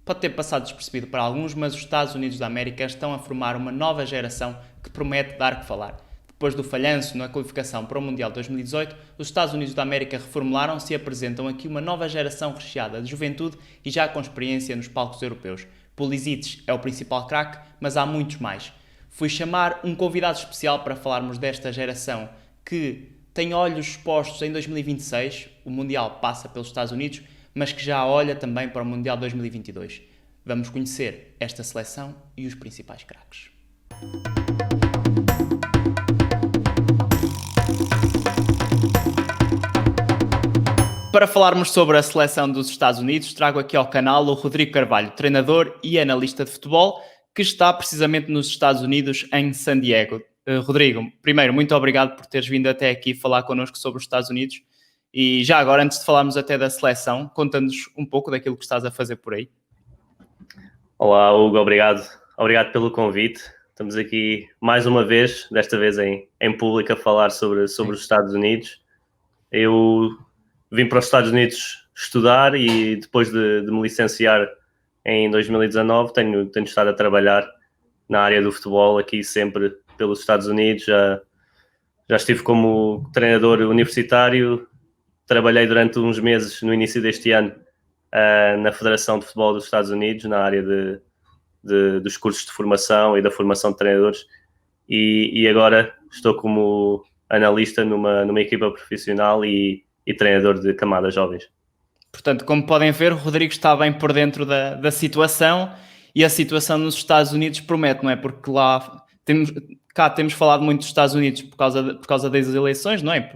Pode ter passado despercebido para alguns, mas os Estados Unidos da América estão a formar uma nova geração que promete dar que falar. Depois do falhanço na qualificação para o Mundial 2018, os Estados Unidos da América reformularam-se e apresentam aqui uma nova geração recheada de juventude e já com experiência nos palcos europeus. Pulisic é o principal craque, mas há muitos mais. Fui chamar um convidado especial para falarmos desta geração que tem olhos postos em 2026, o Mundial passa pelos Estados Unidos, mas que já olha também para o Mundial 2022. Vamos conhecer esta seleção e os principais craques. Para falarmos sobre a seleção dos Estados Unidos, trago aqui ao canal o Rodrigo Carvalho, treinador e analista de futebol, que está precisamente nos Estados Unidos, em San Diego. Rodrigo, primeiro, muito obrigado por teres vindo até aqui falar connosco sobre os Estados Unidos. E já agora, antes de falarmos até da seleção, conta-nos um pouco daquilo que estás a fazer por aí. Olá, Hugo, obrigado pelo convite. Estamos aqui mais uma vez, desta vez em público, a falar sobre os Estados Unidos. Eu vim para os Estados Unidos estudar e depois de me licenciar em 2019 tenho estado a trabalhar na área do futebol aqui sempre pelos Estados Unidos. Já estive como treinador universitário, trabalhei durante uns meses no início deste ano na Federação de Futebol dos Estados Unidos, na área dos cursos de formação e da formação de treinadores, e agora estou como analista numa equipa profissional e treinador de camadas jovens. Portanto, como podem ver, o Rodrigo está bem por dentro da situação, e a situação nos Estados Unidos promete, não é? Porque cá temos falado muito dos Estados Unidos por causa das eleições, não é?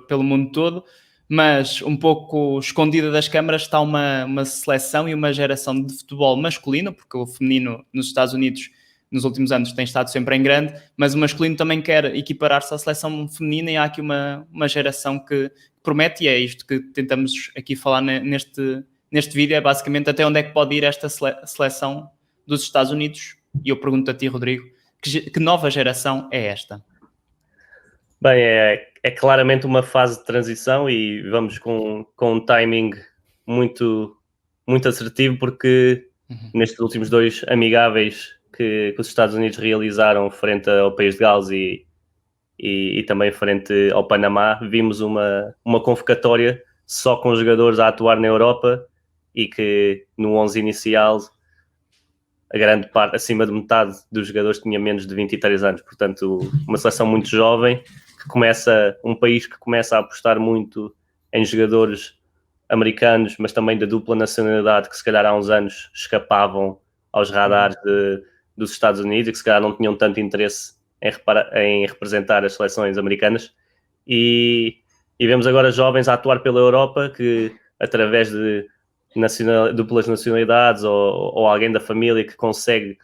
Pelo mundo todo, mas um pouco escondida das câmaras está uma seleção e uma geração de futebol masculino, porque o feminino nos Estados Unidos nos últimos anos tem estado sempre em grande, mas o masculino também quer equiparar-se à seleção feminina, e há aqui uma geração que promete, e é isto que tentamos aqui falar neste vídeo, é basicamente até onde é que pode ir esta seleção dos Estados Unidos. E eu pergunto a ti, Rodrigo, que nova geração é esta? Bem, é claramente uma fase de transição e vamos com um timing muito, muito assertivo, porque nestes últimos 2 amigáveis que os Estados Unidos realizaram frente ao país de Gales e também frente ao Panamá, vimos uma convocatória só com jogadores a atuar na Europa, e que no 11 inicial a grande parte, acima de metade dos jogadores, tinha menos de 23 anos. Portanto, uma seleção muito jovem, um país que começa a apostar muito em jogadores americanos, mas também da dupla nacionalidade, que se calhar há uns anos escapavam aos radares dos Estados Unidos e que se calhar não tinham tanto interesse em representar as seleções americanas. E vemos agora jovens a atuar pela Europa, que através de duplas nacionalidades ou alguém da família que consegue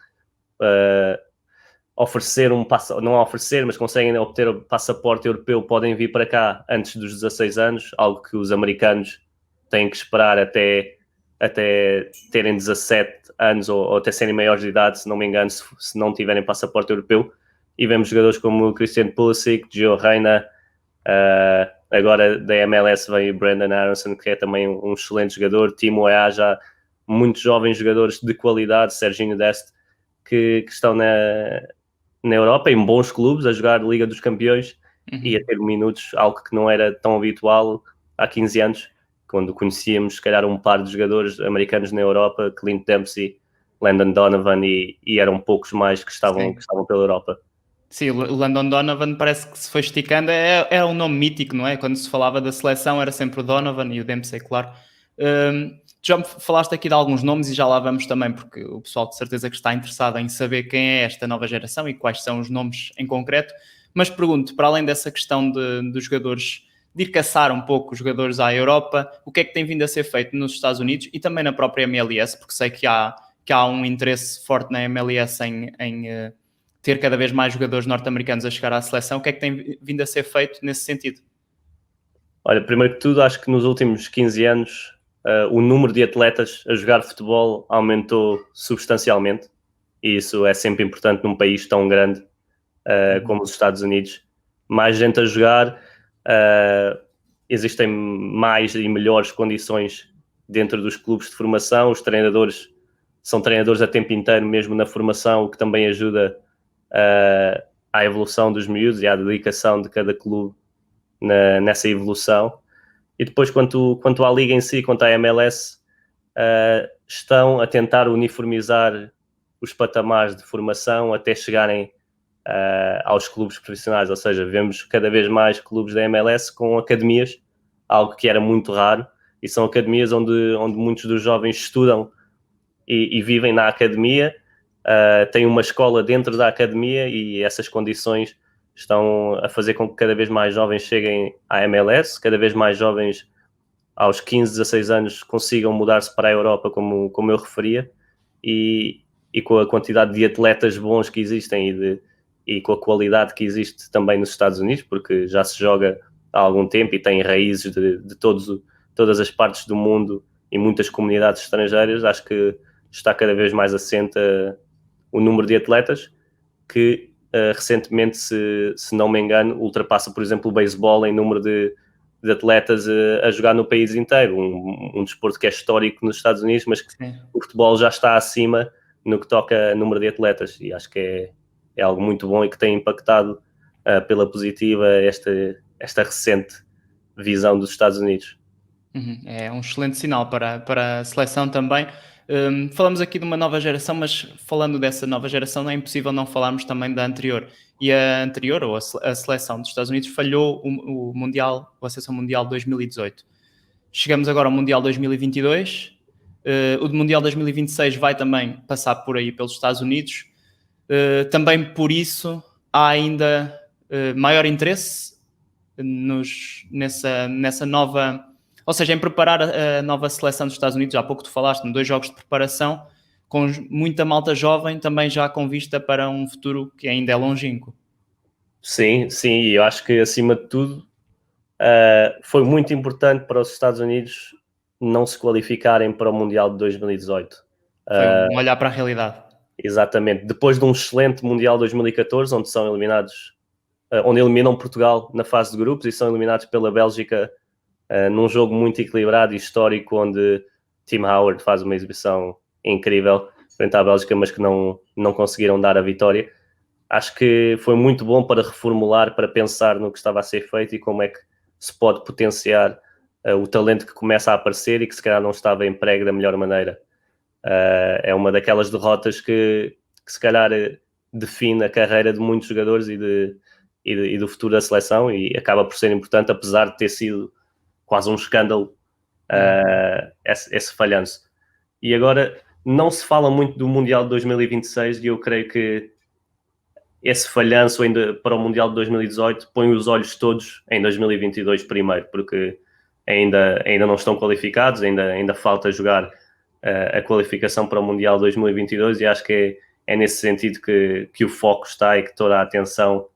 oferecer não oferecer, mas conseguem obter o passaporte europeu, podem vir para cá antes dos 16 anos, algo que os americanos têm que esperar até terem 17 anos ou até serem maiores de idade, se não me engano, se não tiverem passaporte europeu. E vemos jogadores como Christian Pulisic, Gio Reyna, agora da MLS vem o Brandon Aronson, que é também um excelente jogador, Timo Weah, já muitos jovens jogadores de qualidade, Serginho Dest, que estão na Europa, em bons clubes, a jogar Liga dos Campeões e a ter minutos, algo que não era tão habitual há 15 anos, quando conhecíamos, se calhar, um par de jogadores americanos na Europa, Clint Dempsey, Landon Donovan, e eram poucos mais que estavam pela Europa. Sim, o Landon Donovan parece que se foi esticando, era um nome mítico, não é? Quando se falava da seleção era sempre o Donovan e o Dempsey, claro. Já me falaste aqui de alguns nomes e já lá vamos também, porque o pessoal de certeza que está interessado em saber quem é esta nova geração e quais são os nomes em concreto. Mas pergunto, para além dessa questão dos jogadores, de ir caçar um pouco os jogadores à Europa, o que é que tem vindo a ser feito nos Estados Unidos e também na própria MLS, porque sei que há um interesse forte na MLS em ter cada vez mais jogadores norte-americanos a chegar à seleção. O que é que tem vindo a ser feito nesse sentido? Olha, primeiro que tudo, acho que nos últimos 15 anos o número de atletas a jogar futebol aumentou substancialmente, e isso é sempre importante num país tão grande como os Estados Unidos. Mais gente a jogar, existem mais e melhores condições dentro dos clubes de formação, os treinadores são treinadores a tempo inteiro, mesmo na formação, o que também ajuda à evolução dos miúdos e à dedicação de cada clube nessa evolução. E depois, quanto à Liga em si, quanto à MLS, estão a tentar uniformizar os patamares de formação até chegarem aos clubes profissionais, ou seja, vemos cada vez mais clubes da MLS com academias, algo que era muito raro, e são academias onde muitos dos jovens estudam e vivem na academia, têm uma escola dentro da academia, e essas condições estão a fazer com que cada vez mais jovens cheguem à MLS, cada vez mais jovens aos 15, 16 anos consigam mudar-se para a Europa, como eu referia, e com a quantidade de atletas bons que existem e com a qualidade que existe também nos Estados Unidos, porque já se joga há algum tempo e tem raízes de todas as partes do mundo e muitas comunidades estrangeiras, acho que está cada vez mais assente o número de atletas que recentemente, se não me engano, ultrapassa, por exemplo, o beisebol em número de atletas a jogar no país inteiro, um desporto que é histórico nos Estados Unidos, mas que o futebol já está acima no que toca a número de atletas, e acho que é algo muito bom e que tem impactado pela positiva esta recente visão dos Estados Unidos. É um excelente sinal para a seleção também. Falamos aqui de uma nova geração, mas falando dessa nova geração não é impossível não falarmos também da anterior. E a anterior, ou a seleção dos Estados Unidos, falhou o Mundial, a Seleção Mundial 2018. Chegamos agora ao Mundial 2022. O de Mundial 2026 vai também passar por aí pelos Estados Unidos. Também por isso há ainda maior interesse nessa nova... Ou seja, em preparar a nova seleção dos Estados Unidos. Há pouco tu falaste, 2 jogos de preparação, com muita malta jovem, também já com vista para um futuro que ainda é longínquo. Sim, e eu acho que, acima de tudo, foi muito importante para os Estados Unidos não se qualificarem para o Mundial de 2018. Foi um olhar para a realidade. Exatamente. Depois de um excelente Mundial 2014, onde são eliminados, onde eliminam Portugal na fase de grupos e são eliminados pela Bélgica num jogo muito equilibrado e histórico, onde Tim Howard faz uma exibição incrível frente à Bélgica, mas que não conseguiram dar a vitória. Acho que foi muito bom para reformular, para pensar no que estava a ser feito e como é que se pode potenciar o talento que começa a aparecer e que se calhar não estava empregue da melhor maneira. É uma daquelas derrotas que se calhar define a carreira de muitos jogadores e do futuro da seleção, e acaba por ser importante, apesar de ter sido quase um escândalo esse falhanço. E agora não se fala muito do Mundial de 2026 e eu creio que esse falhanço ainda para o Mundial de 2018 põe os olhos todos em 2022 primeiro, porque ainda não estão qualificados, ainda falta jogar a qualificação para o Mundial 2022, e acho que é nesse sentido que o foco está e que toda a atenção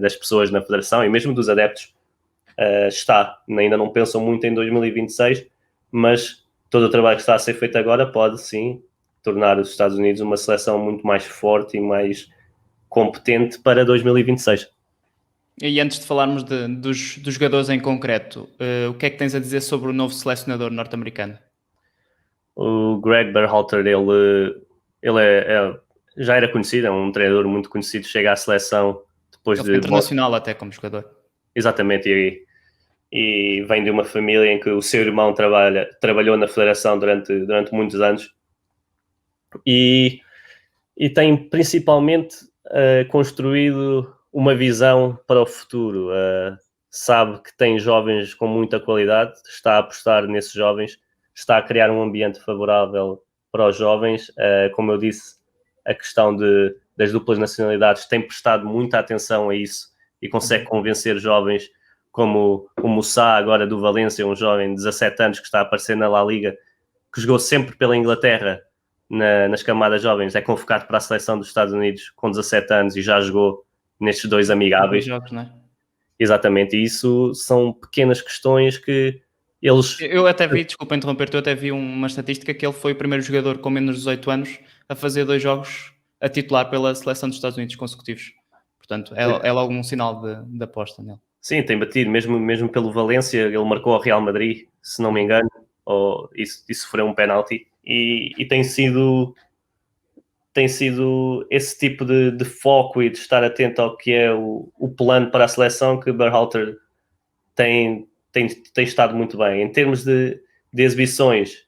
das pessoas na Federação e mesmo dos adeptos está. Ainda não pensam muito em 2026, mas todo o trabalho que está a ser feito agora pode sim tornar os Estados Unidos uma seleção muito mais forte e mais competente para 2026. E antes de falarmos dos jogadores em concreto, o que é que tens a dizer sobre o novo selecionador norte-americano? O Greg Berhalter, ele já era conhecido, é um treinador muito conhecido, chega à seleção depois ele foi internacional até como jogador. Exatamente, e vem de uma família em que o seu irmão trabalhou na federação durante muitos anos e tem principalmente construído uma visão para o futuro. Sabe que tem jovens com muita qualidade, está a apostar nesses jovens, está a criar um ambiente favorável para os jovens. Como eu disse, a questão das duplas nacionalidades tem prestado muita atenção a isso e consegue convencer jovens como o Moussa, agora do Valência, um jovem de 17 anos que está a aparecer na La Liga, que jogou sempre pela Inglaterra nas camadas jovens, é convocado para a seleção dos Estados Unidos com 17 anos e já jogou nestes 2 amigáveis. Jogos, não é? Exatamente, e isso são pequenas questões que eles... Eu até vi, desculpa interromper-te, eu até vi uma estatística que ele foi o primeiro jogador com menos de 18 anos a fazer 2 jogos a titular pela seleção dos Estados Unidos consecutivos. Portanto, é logo um sinal de aposta nele. Sim, tem batido, mesmo pelo Valência, ele marcou ao Real Madrid, se não me engano, e sofreu um penalti, e tem sido esse tipo de foco e de estar atento ao que é o plano para a seleção que Berhalter tem estado muito bem. Em termos de exibições,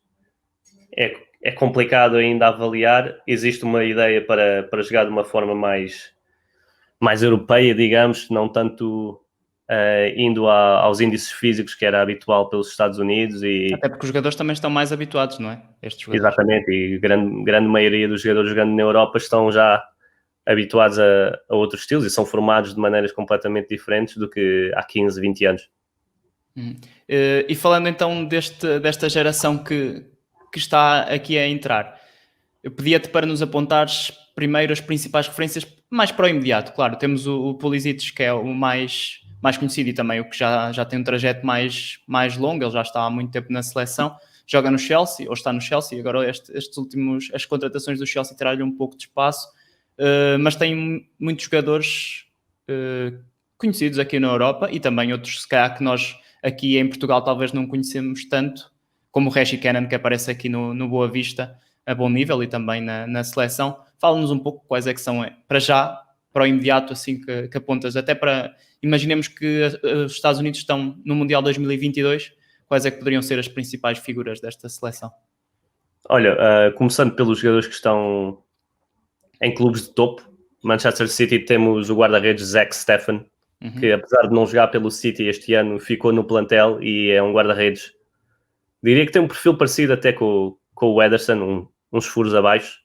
é complicado ainda avaliar. Existe uma ideia para jogar de uma forma mais europeia, digamos, não tanto indo aos índices físicos que era habitual pelos Estados Unidos. Até porque os jogadores também estão mais habituados, não é? Estes jogadores. Exatamente, e grande maioria dos jogadores jogando na Europa estão já habituados a outros estilos e são formados de maneiras completamente diferentes do que há 15, 20 anos. E falando então desta geração que está aqui a entrar, eu pedia-te para nos apontares primeiro as principais referências, mais para o imediato, claro. Temos o Pulisic, que é o mais conhecido e também o que já tem um trajeto mais longo, ele já está há muito tempo na seleção, joga no Chelsea, ou está no Chelsea, agora as contratações do Chelsea tiraram-lhe um pouco de espaço, mas tem muitos jogadores conhecidos aqui na Europa e também outros, se calhar, que nós aqui em Portugal talvez não conhecemos tanto, como o Reggie Cannon, que aparece aqui no Boa Vista a bom nível e também na seleção. Fala-nos um pouco quais é que são, para já, para o imediato, assim que apontas, até para, imaginemos que os Estados Unidos estão no Mundial 2022, quais é que poderiam ser as principais figuras desta seleção? Olha, começando pelos jogadores que estão em clubes de topo, Manchester City temos o guarda-redes Zach Steffen, que apesar de não jogar pelo City este ano, ficou no plantel e é um guarda-redes, diria que tem um perfil parecido até com o Ederson, uns furos abaixo,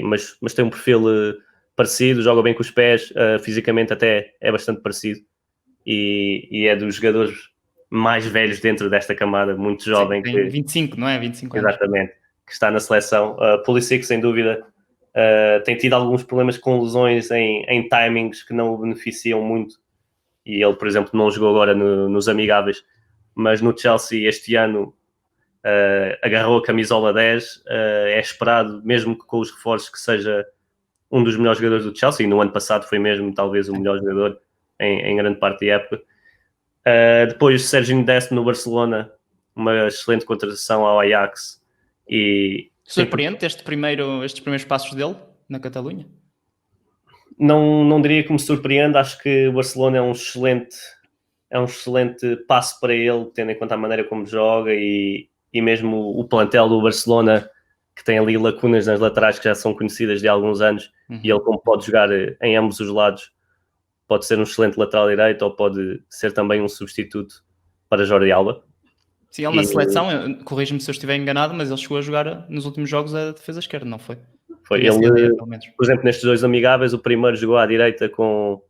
mas tem um perfil parecido, joga bem com os pés, fisicamente até é bastante parecido e é dos jogadores mais velhos dentro desta camada, muito jovem. Sim, tem 25, não é? 25 anos. Exatamente, que está na seleção. Pulisic, sem dúvida, tem tido alguns problemas com lesões em timings que não o beneficiam muito e ele, por exemplo, não jogou agora nos amigáveis, mas no Chelsea este ano agarrou a camisola 10, é esperado, mesmo que com os reforços, que seja um dos melhores jogadores do Chelsea, e no ano passado foi mesmo talvez o melhor jogador em grande parte da época. Depois Serginho Dest no Barcelona, uma excelente contratação ao Ajax. E surpreende estes primeiros passos dele na Catalunha? Não diria que me surpreende, acho que o Barcelona é um excelente passo para ele, tendo em conta a maneira como joga e mesmo o plantel do Barcelona, que tem ali lacunas nas laterais que já são conhecidas de alguns anos, e ele, como pode jogar em ambos os lados, pode ser um excelente lateral direito ou pode ser também um substituto para Jordi Alba. Sim, ele na seleção, corrija-me se eu estiver enganado, mas ele chegou a jogar nos últimos jogos a defesa esquerda, não foi? Foi ele, ideia, pelo menos. Por exemplo, nestes dois amigáveis, o primeiro jogou à direita com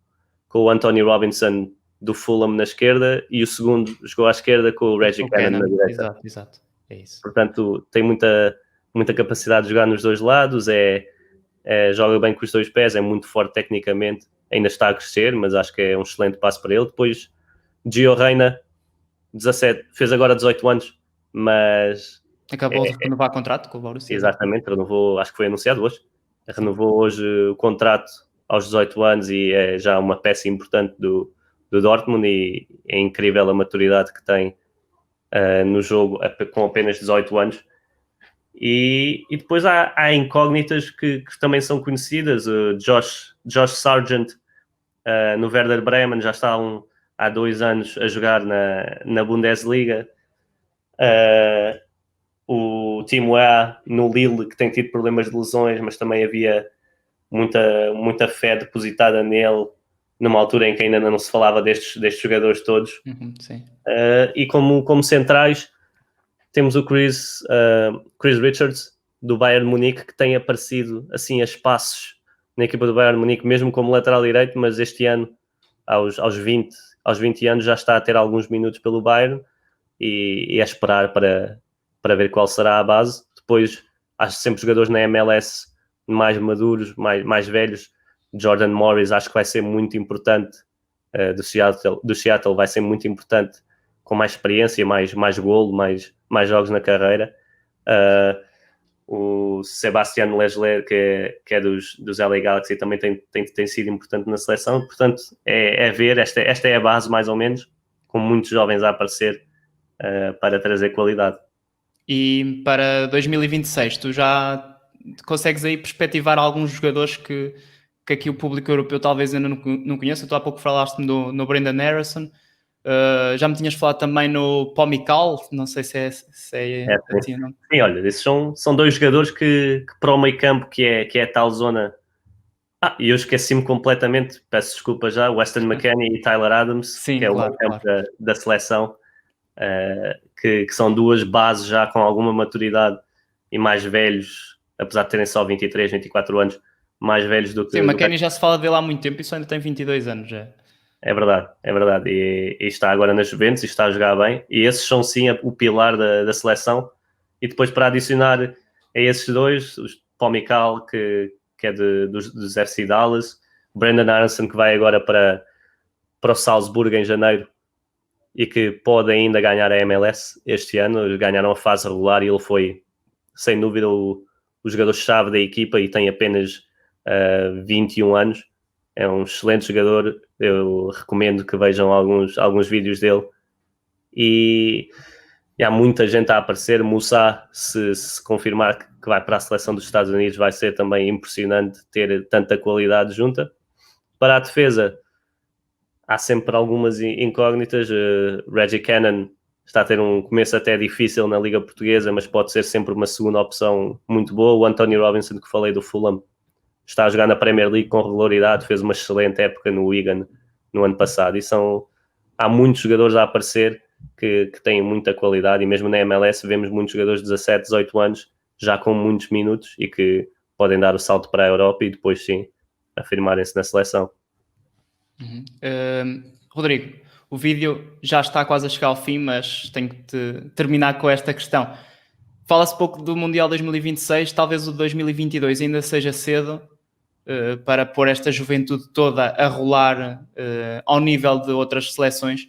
o Anthony Robinson do Fulham na esquerda e o segundo jogou à esquerda com o Reggie Cannon na direita. Exato, é isso. Portanto, tem muita capacidade de jogar nos dois lados, joga bem com os dois pés, é muito forte tecnicamente, ainda está a crescer, mas acho que é um excelente passo para ele. Depois, Gio Reyna, 17, fez agora 18 anos, mas... Acabou de renovar contrato com o Borussia. Exatamente, renovou, acho que foi anunciado hoje. Renovou hoje o contrato aos 18 anos e é já uma peça importante do Dortmund e é incrível a maturidade que tem no jogo com apenas 18 anos. E depois há incógnitas que também são conhecidas. Josh Sargent no Werder Bremen já está há 2 anos a jogar na Bundesliga. O Timo A no Lille, que tem tido problemas de lesões, mas também havia muita fé depositada nele numa altura em que ainda não se falava destes jogadores todos. Sim. E como centrais temos o Chris Richards do Bayern Munique, que tem aparecido assim a espaços na equipa do Bayern Munique, mesmo como lateral direito, mas este ano aos 20 anos já está a ter alguns minutos pelo Bayern e é esperar para ver qual será a base. Depois acho sempre jogadores na MLS mais maduros, mais velhos. Jordan Morris acho que vai ser muito importante, do Seattle vai ser muito importante, com mais experiência, mais golo, mais jogos na carreira. O Sebastian Lesler, que é dos LA Galaxy, também tem sido importante na seleção. Portanto, é ver, esta é a base mais ou menos, com muitos jovens a aparecer para trazer qualidade. E para 2026, tu já consegues aí perspectivar alguns jogadores que aqui o público europeu talvez ainda não conheça. Tu há pouco falaste-me no Brendan Harrison. Já me tinhas falado também no Pomical, não sei se é assim ou não. Sim, olha, esses são dois jogadores que para o meio campo, que é a tal zona. E eu esqueci-me completamente, peço desculpa já, Weston McKennie e Tyler Adams, Sim, que é o meio campo da seleção, que são duas bases já com alguma maturidade e mais velhos, apesar de terem só 23, 24 anos, mais velhos do que... Sim, o McKennie já se fala dele há muito tempo e só ainda tem 22 anos já. É verdade. E está agora nas Juventus e está a jogar bem. E esses são sim o pilar da seleção. E depois para adicionar a esses dois, o Pomical, que é dos FC Dallas, o Brendan Aronson, que vai agora para o Salzburgo em janeiro e que pode ainda ganhar a MLS este ano. Eles ganharam a fase regular e ele foi, sem dúvida, o jogador-chave da equipa e tem apenas 21 anos. É um excelente jogador, eu recomendo que vejam alguns vídeos dele. E há muita gente a aparecer. Moussa, se confirmar que vai para a seleção dos Estados Unidos, vai ser também impressionante ter tanta qualidade junta. Para a defesa, há sempre algumas incógnitas. Reggie Cannon está a ter um começo até difícil na Liga Portuguesa, mas pode ser sempre uma segunda opção muito boa. O Anthony Robinson, que falei do Fulham, está a jogar na Premier League com regularidade, fez uma excelente época no Wigan no ano passado. E há muitos jogadores a aparecer que têm muita qualidade, e mesmo na MLS vemos muitos jogadores de 17, 18 anos já com muitos minutos e que podem dar o salto para a Europa e depois sim afirmarem-se na seleção. Rodrigo, o vídeo já está quase a chegar ao fim, mas tenho que terminar com esta questão. Fala-se pouco do Mundial 2026, talvez o 2022 ainda seja cedo para pôr esta juventude toda a rolar ao nível de outras seleções.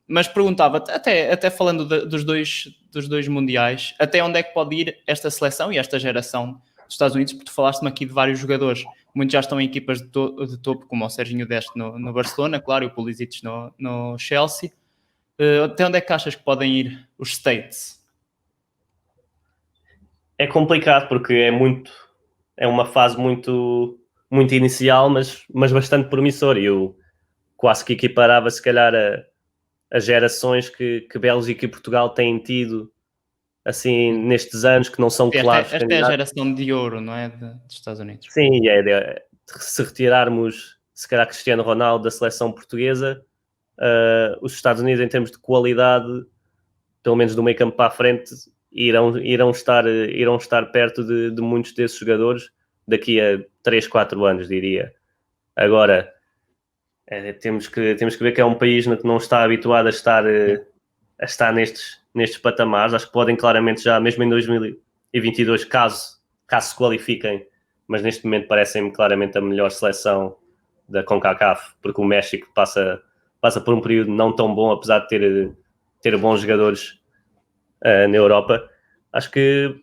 Mas perguntava, até falando dos dois mundiais, até onde é que pode ir esta seleção e esta geração dos Estados Unidos? Porque tu falaste-me aqui de vários jogadores, muitos já estão em equipas de topo, como o Serginho Deste no Barcelona, claro, e o Pulisic no Chelsea. Até onde é que achas que podem ir os States? É complicado porque é uma fase muito, muito inicial, mas bastante promissora. Eu quase que equiparava se calhar as gerações que Bélgica e Portugal têm tido assim nestes anos, que não são claros. Esta é a geração de ouro, não é? Dos Estados Unidos. Sim, se retirarmos se calhar Cristiano Ronaldo da seleção portuguesa, os Estados Unidos em termos de qualidade, pelo menos do meio campo para a frente, irão estar perto de muitos desses jogadores daqui a 3, 4 anos, diria. Agora, temos que ver que é um país que não está habituado a estar nestes patamares. Acho que podem claramente já, mesmo em 2022, caso se qualifiquem, mas neste momento parecem-me claramente a melhor seleção da CONCACAF, porque o México passa por um período não tão bom, apesar de ter bons jogadores na Europa. Acho que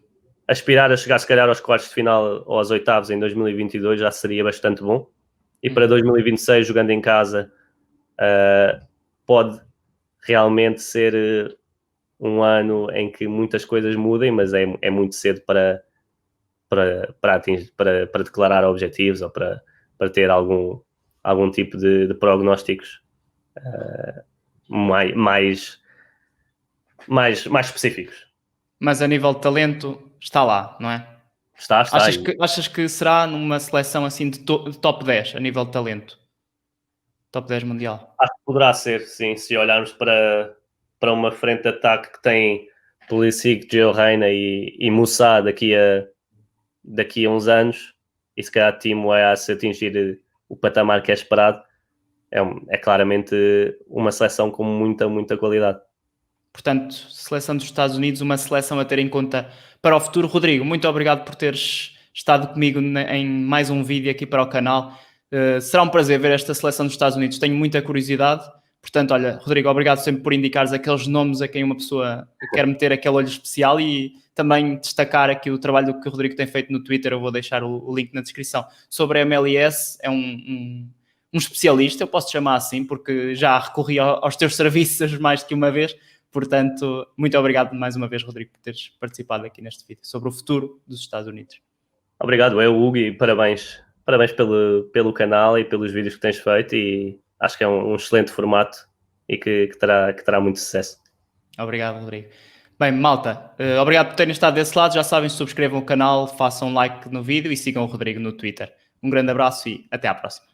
aspirar a chegar se calhar aos quartos de final ou aos oitavos em 2022 já seria bastante bom. E para 2026, jogando em casa, pode realmente ser um ano em que muitas coisas mudem, mas é muito cedo para declarar objetivos ou para ter algum tipo de prognósticos mais específicos. Mas a nível de talento está lá, não é? Está. Achas que será numa seleção assim de top 10 a nível de talento? Top 10 mundial? Acho que poderá ser, sim, se olharmos para uma frente de ataque que tem Pulisic, Gio Reyna e Moussa daqui a uns anos, e se calhar Timo vai se atingir o patamar que é esperado, é claramente uma seleção com muita, muita qualidade. Portanto, seleção dos Estados Unidos, uma seleção a ter em conta para o futuro. Rodrigo, muito obrigado por teres estado comigo em mais um vídeo aqui para o canal. Será um prazer ver esta seleção dos Estados Unidos. Tenho muita curiosidade. Portanto, olha, Rodrigo, obrigado sempre por indicares aqueles nomes a quem uma pessoa quer meter aquele olho especial, e também destacar aqui o trabalho que o Rodrigo tem feito no Twitter. Eu vou deixar o link na descrição. Sobre a MLS, é um especialista, eu posso chamar assim, porque já recorri aos teus serviços mais do que uma vez. Portanto, muito obrigado mais uma vez, Rodrigo, por teres participado aqui neste vídeo sobre o futuro dos Estados Unidos. Obrigado, Hugo, e parabéns pelo canal e pelos vídeos que tens feito, e acho que é um excelente formato e que terá muito sucesso. Obrigado, Rodrigo. Bem, malta, obrigado por terem estado desse lado. Já sabem, subscrevam o canal, façam like no vídeo e sigam o Rodrigo no Twitter. Um grande abraço e até à próxima.